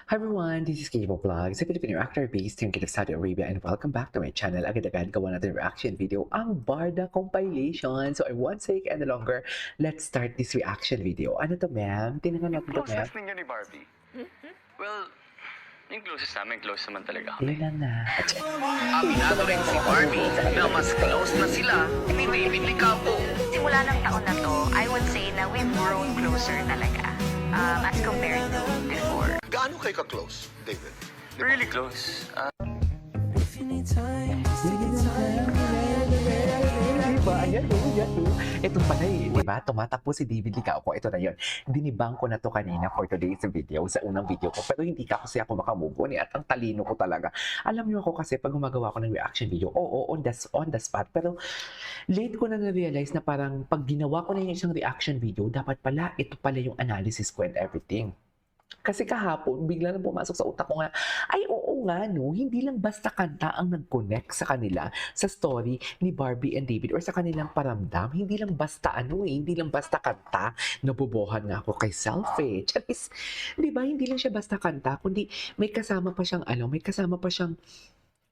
Hi everyone, this is Kibo Vlogs, a Filipino actor based in Kiev, Saudi Arabia, and welcome back to my channel. Agad-agad gawa natin reaction video, ang Barda compilation. So I won't take any longer. Let's start this reaction video. Ano to, ma'am? Tingnan natin to, ma'am. Closest ninyo ni Barbie? Well, yung closest namin, close naman talaga kami. Tingnan na. Aminado rin si Barbie na mas close na sila ni David Licapo. Simula ng taon na to, I would say na we've grown closer talaga as compared to before. Gaano kayo ka-close, David? Really close. Diba? Ayan, yan. Ito pala diba? Tumatakbo si David Licapo. Ito na yun. Dinibang ko na to kanina for today's video, sa unang video ko. Pero hindi ka kasi ako makamove on at ang talino ko talaga. Alam niyo ako kasi pag gumagawa ko ng reaction video, on the spot. Pero late ko na na-realize na parang pag ginawa ko na yung isang reaction video, dapat pala, ito pala yung analysis ko and everything. Kasi kahapon, bigla na pumasok sa utak ko nga, ay oo nga no, hindi lang basta kanta ang nag-connect sa kanila sa story ni Barbie and David or sa kanilang paramdam. Hindi lang basta hindi lang basta kanta. Nabubuhan nga ako kay self Charis, di ba? Hindi lang siya basta kanta, kundi may kasama pa siyang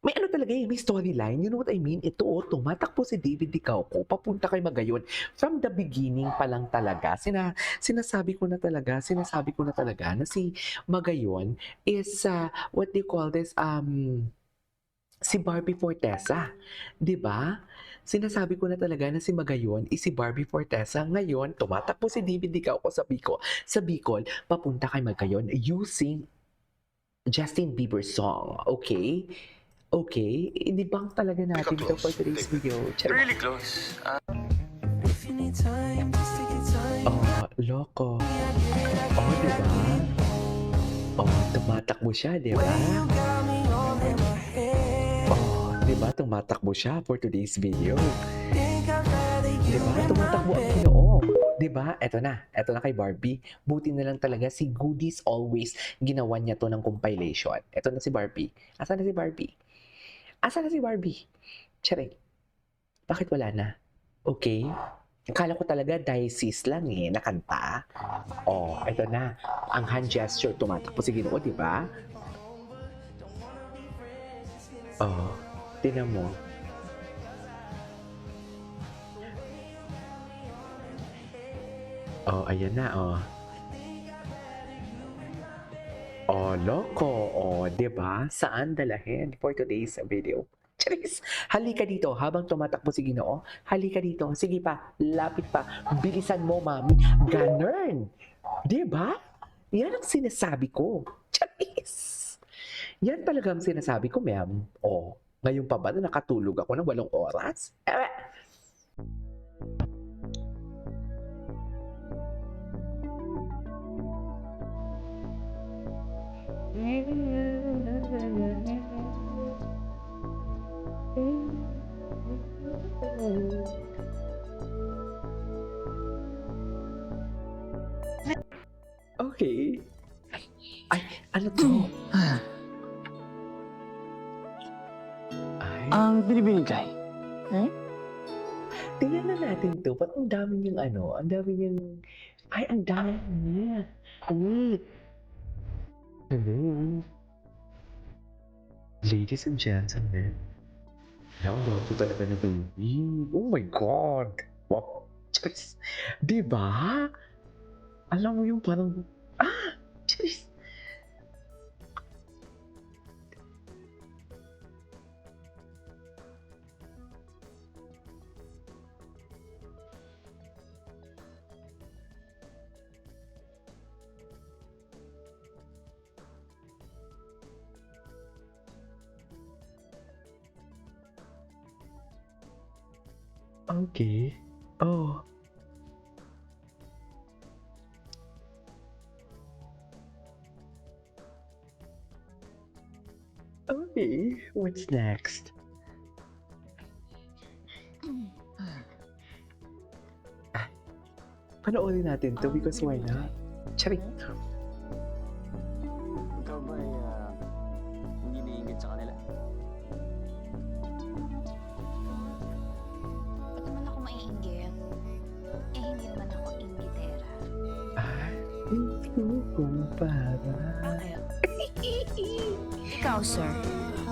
may ano talaga may storyline. You know what I mean? Ito, tumatakbo si David Licapo papunta kay Magayon. From the beginning pa lang talaga, sinasabi ko na talaga na si Magayon is, what do you call this, si Barbie Fortesa. 'Di ba? Sinasabi ko na talaga na si Magayon is si Barbie Fortesa. Ngayon, tumatakbo si David Licapo sa Bicol, papunta kay Magayon using Justin Bieber song. Okay? Okay, i-debunk talaga natin ito for today's video. Really close. Loko. Diba? Tumatakbo siya, diba? Diba? Tumatakbo siya for today's video. Diba? Tumatakbo ang Ginoo. Diba? Eto na kay Barbie. Buti na lang talaga si Goodies Always ginawa niya to ng compilation. Eto na si Barbie. Asan na si Barbie? Charing. Bakit wala na? Okay. Akala ko talaga diocese lang nakanta. Ito na. Ang hand gesture, tumatakbo si Ginoo, di ba? Tingnan mo. Ayan na, loko. Diba? Saan dalahin for today's video? Charis, halika dito habang tumatakbo si Ginoo. Halika dito. Sige pa, lapit pa. Bilisan mo, mami. Ganun. Diba? Yan ang sinasabi ko. Charis. Yan talaga ang sinasabi ko, ma'am. Ngayon pa ba na nakatulog ako ng 8 oras? Okay. Ay, ano to? Ang binibinigay. Tingnan na natin to. Ba't ang dami niyang ang dami niyang... Ay, ang dami niya. Ladies and gentlemen, download ko talaga na baby. Oh my God! Wow! Charis! Diba? Alam mo yung parang... Charis! Okay. Okay. What's next? Panoorin natin to because why not? Charing. Ikaw ba hindi naiingit sa kanila? Ba't naman ako maiinggit? Hindi naman ako inggitera. Hindi ko kumpara. Bakit? Ikaw, sir,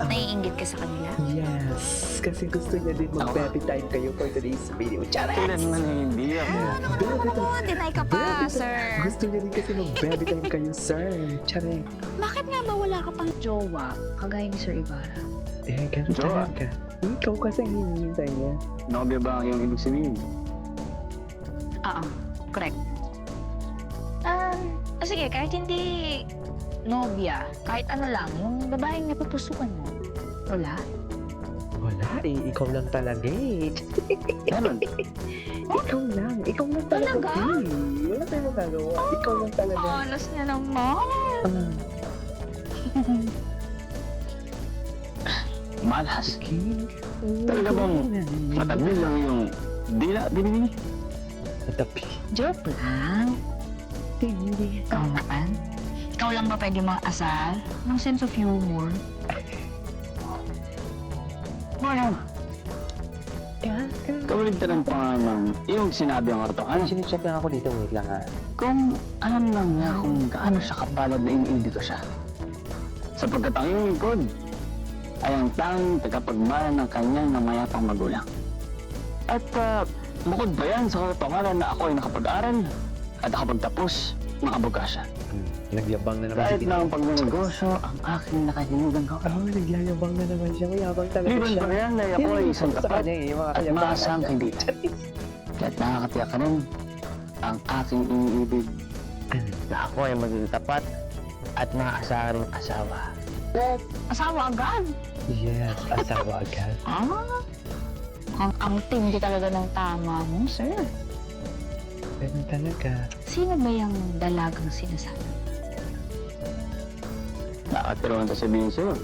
naiinggit ka sa kanila? Yes, kasi gusto niya din mag-baby time kayo for today's video. Charet! Kailan man ay hindi ako. Baby time. Oo, deny ka pa, sir. Gusto niya din kasi mag-baby time kayo, sir. Charet! Bakit nga ba wala ka pang jowa, kagaya ni Sir Ibarra? Eh, ganun Jowa. talaga. Ikaw kasi ang hinihintay niya. Nobya ba ang iyong ibig sabihin? Oo, correct. Sige, kahit hindi nobya, kahit ano lang, yung babaeng napupusukan mo. Wala? Wala eh, ikaw lang talaga eh. Meron. Ikaw lang talaga. Talaga? Eh. Wala tayong magagawa. Ikaw lang talaga. Honest niya naman. Malas. King. Talaga bang matabi lang yung dila, binibini? Matabi. Joke lang. Hindi. Ikaw naman. Ikaw lang ba pwede mang-asal? Ng sense of humor? Ano? Kawaligtaran pa nga ng iyong sinabi ang orto. Ano? Sinicheck lang ako dito. Wait lang ha. Kung alam lang niya kung gaano siya kapalad na iniindito siya. Sapagkat ang iyong lingkod ay ang tanging tagapagmana ng kanyang namayapang magulang. At bukod ba yan sa katotohanan na ako ay nakapag-aral at nakapagtapos ng abogasa. Nagyabang na naman Kahit si na ang pagnegosyo ang aking nakahiligan ko. Oh, nagyayabang na naman siya. Mayabang talaga Liban siya. ba yan na ako ay isang Sa tapat kanya eh, yung mga at kayabangan. maasang kaibigan. Kaya't nakakatiyak ka rin ang aking iniibig na ako ay maging tapat at maaasaring asawa. Asawa agad? Yes, asawa agad. Ang tindi talaga ng tama mo, sir. Ganun talaga. Sino ba yung dalagang sinasabi? Nakatiruan ta sabihin sa'yo.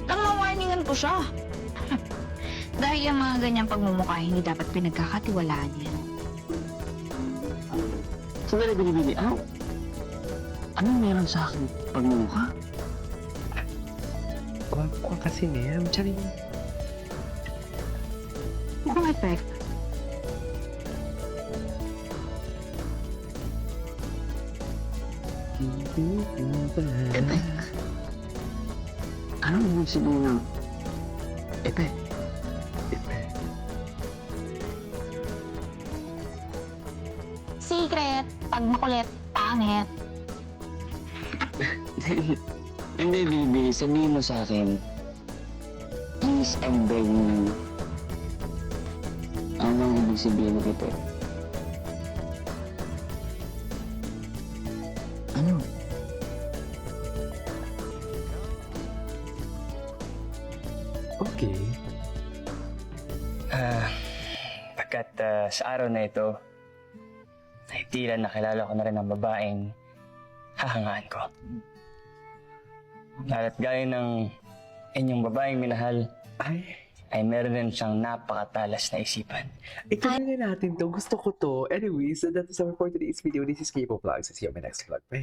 Nang-warningan ko siya. Dahil yung mga ganyang pagmumukha, hindi dapat pinagkakatiwalaan yan. Sandali, binibili. Ano meron sa akin pagmumukha? Gwapo ka kasi niya. Charing. Mukhang effect. Anong ibig sabihin ng epe? Secret, pag makulit, pangit. Hindi, baby. Sabihin mo sa akin, please and beg me. Anong ibig sabihin ng epe? Ano? Okay. Pagkat sa araw na ito, ay tila nakilala ko na rin ang babaeng hahangaan ko. At gaya ng inyong babaeng minahal, ay meron din siyang napakatalas na isipan. Ituloy na natin to. Gusto ko to. Anyways, that's all for today's video. This is K-Pop Vlogs. See you on my next vlog. Bye.